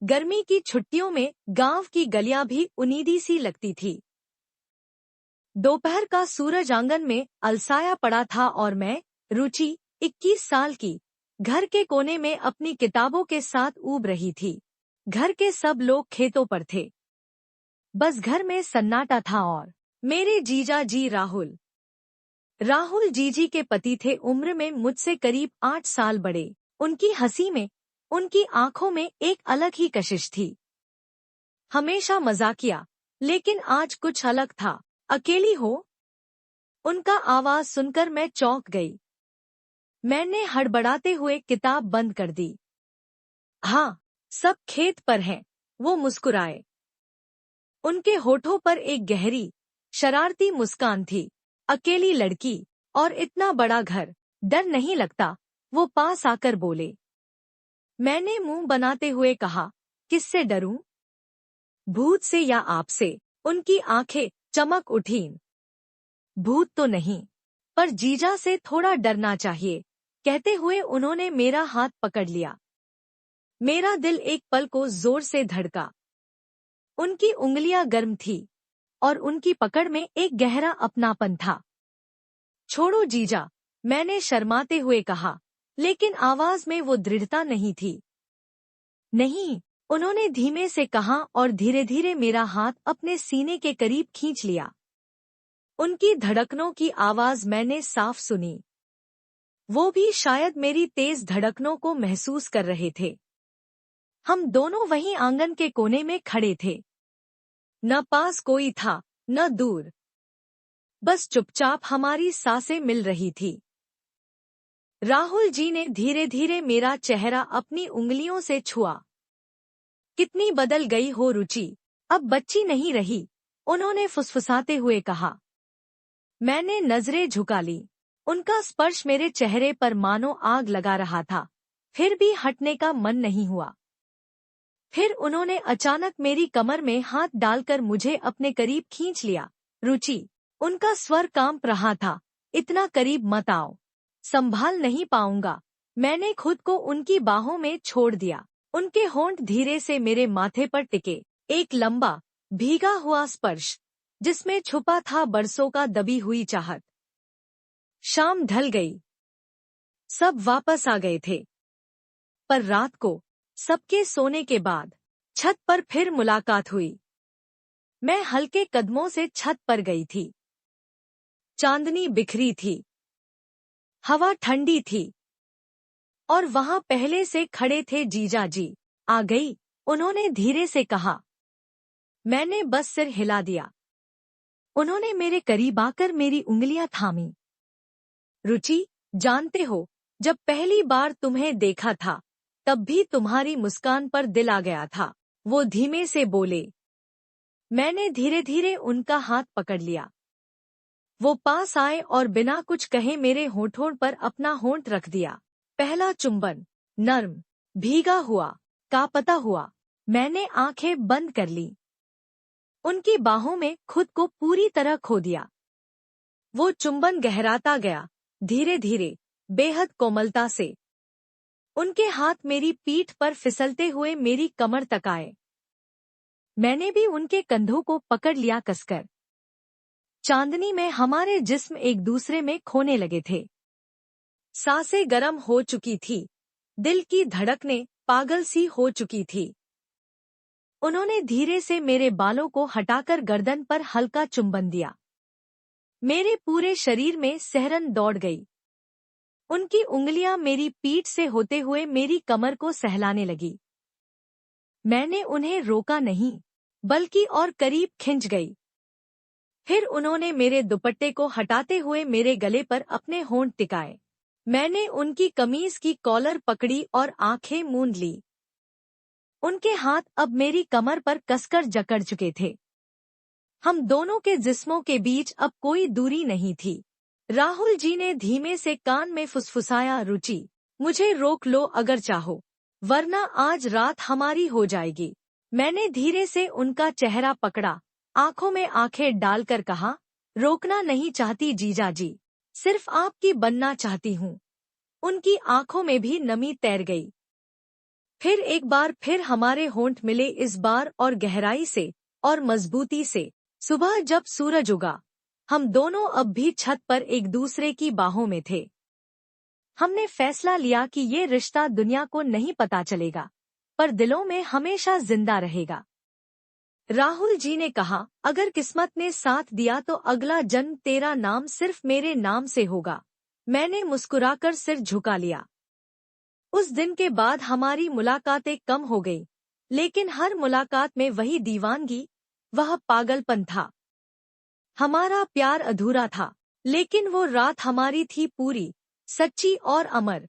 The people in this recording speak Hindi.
गर्मी की छुट्टियों में गांव की गलियां भी उनीदी सी लगती थी। दोपहर का सूरज आंगन में अलसाया पड़ा था और मैं, रुचि, 21 साल की, घर के कोने में अपनी किताबों के साथ ऊब रही थी। घर के सब लोग खेतों पर थे। बस घर में सन्नाटा था और मेरे जीजा जी राहुल जीजी के पति थे, उम्र में मुझसे करीब 8 साल बड़े। उनकी हंसी में, उनकी आंखों में एक अलग ही कशिश थी। हमेशा मजाकिया, लेकिन आज कुछ अलग था। अकेली हो? उनका आवाज सुनकर मैं चौंक गई। मैंने हड़बड़ाते हुए किताब बंद कर दी। हाँ, सब खेत पर हैं, वो मुस्कुराए। उनके होठों पर एक गहरी, शरारती मुस्कान थी। अकेली लड़की और इतना बड़ा घर, डर नहीं लगता? वो पास आकर बोले। मैंने मुंह बनाते हुए कहा, किससे डरूं? भूत से या आपसे? उनकी आंखें चमक उठीं। भूत तो नहीं, पर जीजा से थोड़ा डरना चाहिए, कहते हुए उन्होंने मेरा हाथ पकड़ लिया। मेरा दिल एक पल को जोर से धड़का। उनकी उंगलियां गर्म थी और उनकी पकड़ में एक गहरा अपनापन था। छोड़ो जीजा, मैंने शर्माते हुए कहा, लेकिन आवाज में वो दृढ़ता नहीं थी। नहीं, उन्होंने धीमे से कहा और धीरे धीरे मेरा हाथ अपने सीने के करीब खींच लिया। उनकी धड़कनों की आवाज मैंने साफ सुनी। वो भी शायद मेरी तेज धड़कनों को महसूस कर रहे थे। हम दोनों वहीं आंगन के कोने में खड़े थे। न पास कोई था, न दूर। बस चुपचाप हमारी सांसें मिल रही थी। राहुल जी ने धीरे धीरे मेरा चेहरा अपनी उंगलियों से छुआ। कितनी बदल गई हो रुचि, अब बच्ची नहीं रही, उन्होंने फुसफुसाते हुए कहा। मैंने नजरें झुका ली। उनका स्पर्श मेरे चेहरे पर मानो आग लगा रहा था, फिर भी हटने का मन नहीं हुआ। फिर उन्होंने अचानक मेरी कमर में हाथ डालकर मुझे अपने करीब खींच लिया। रुचि, उनका स्वर कांप रहा था, इतना करीब मत आओ, संभाल नहीं पाऊंगा। मैंने खुद को उनकी बाहों में छोड़ दिया। उनके होंठ धीरे से मेरे माथे पर टिके, एक लंबा, भीगा हुआ स्पर्श, जिसमें छुपा था बरसों का दबी हुई चाहत। शाम ढल गई। सब वापस आ गए थे। पर रात को, सबके सोने के बाद, छत पर फिर मुलाकात हुई। मैं हल्के कदमों से छत पर गई थी। चांदनी बिखरी थी। हवा ठंडी थी। और वहां पहले से खड़े थे जीजा जी। आ गई, उन्होंने धीरे से कहा। मैंने बस सिर हिला दिया। उन्होंने मेरे करीब आकर मेरी उंगलियां थामी। रुचि, जानते हो, जब पहली बार तुम्हें देखा था, तब भी तुम्हारी मुस्कान पर दिल आ गया था, वो धीमे से बोले। मैंने धीरे धीरे उनका हाथ पकड़ लिया। वो पास आए और बिना कुछ कहे मेरे होठों पर अपना होंठ रख दिया। पहला चुंबन, नर्म, भीगा हुआ, कांपता हुआ। मैंने आंखें बंद कर ली। उनकी बाहों में खुद को पूरी तरह खो दिया। वो चुंबन गहराता गया, धीरे धीरे, बेहद कोमलता से। उनके हाथ मेरी पीठ पर फिसलते हुए मेरी कमर तक आए। मैंने भी उनके कंधों को पकड़ लिया कसकर। चांदनी में हमारे जिस्म एक दूसरे में खोने लगे थे। सांसें गर्म हो चुकी थी, दिल की धड़कनें पागल सी हो चुकी थी। उन्होंने धीरे से मेरे बालों को हटाकर गर्दन पर हल्का चुंबन दिया। मेरे पूरे शरीर में सिहरन दौड़ गई। उनकी उंगलियां मेरी पीठ से होते हुए मेरी कमर को सहलाने लगी। मैंने उन्हें रोका नहीं, बल्कि और करीब खिंच गई। फिर उन्होंने मेरे दुपट्टे को हटाते हुए मेरे गले पर अपने होंठ टिकाए। मैंने उनकी कमीज की कॉलर पकड़ी और आंखें मूंद ली। उनके हाथ अब मेरी कमर पर कसकर जकड़ चुके थे। हम दोनों के जिस्मों के बीच अब कोई दूरी नहीं थी। राहुल जी ने धीमे से कान में फुसफुसाया। रुचि, मुझे रोक लो अगर चाहो, वरना आज रात हमारी हो जाएगी। मैंने धीरे से उनका चेहरा पकड़ा, आंखों में आंखें डालकर कहा। रोकना नहीं चाहती जीजा जी, सिर्फ आपकी बनना चाहती हूँ। उनकी आंखों में भी नमी तैर गई। फिर एक बार फिर हमारे होंठ मिले, इस बार और गहराई से और मजबूती से। सुबह जब सूरज उगा, हम दोनों अब भी छत पर एक दूसरे की बाहों में थे। हमने फैसला लिया कि ये रिश्ता दुनिया को नहीं पता चलेगा, पर दिलों में हमेशा जिंदा रहेगा। राहुल जी ने कहा, अगर किस्मत ने साथ दिया तो अगला जन्म तेरा नाम सिर्फ मेरे नाम से होगा। मैंने मुस्कुराकर सिर झुका लिया। उस दिन के बाद हमारी मुलाकातें कम हो गई, लेकिन हर मुलाकात में वही दीवानगी, वह पागलपन था। हमारा प्यार अधूरा था, लेकिन वो रात हमारी थी पूरी, सच्ची और अमर।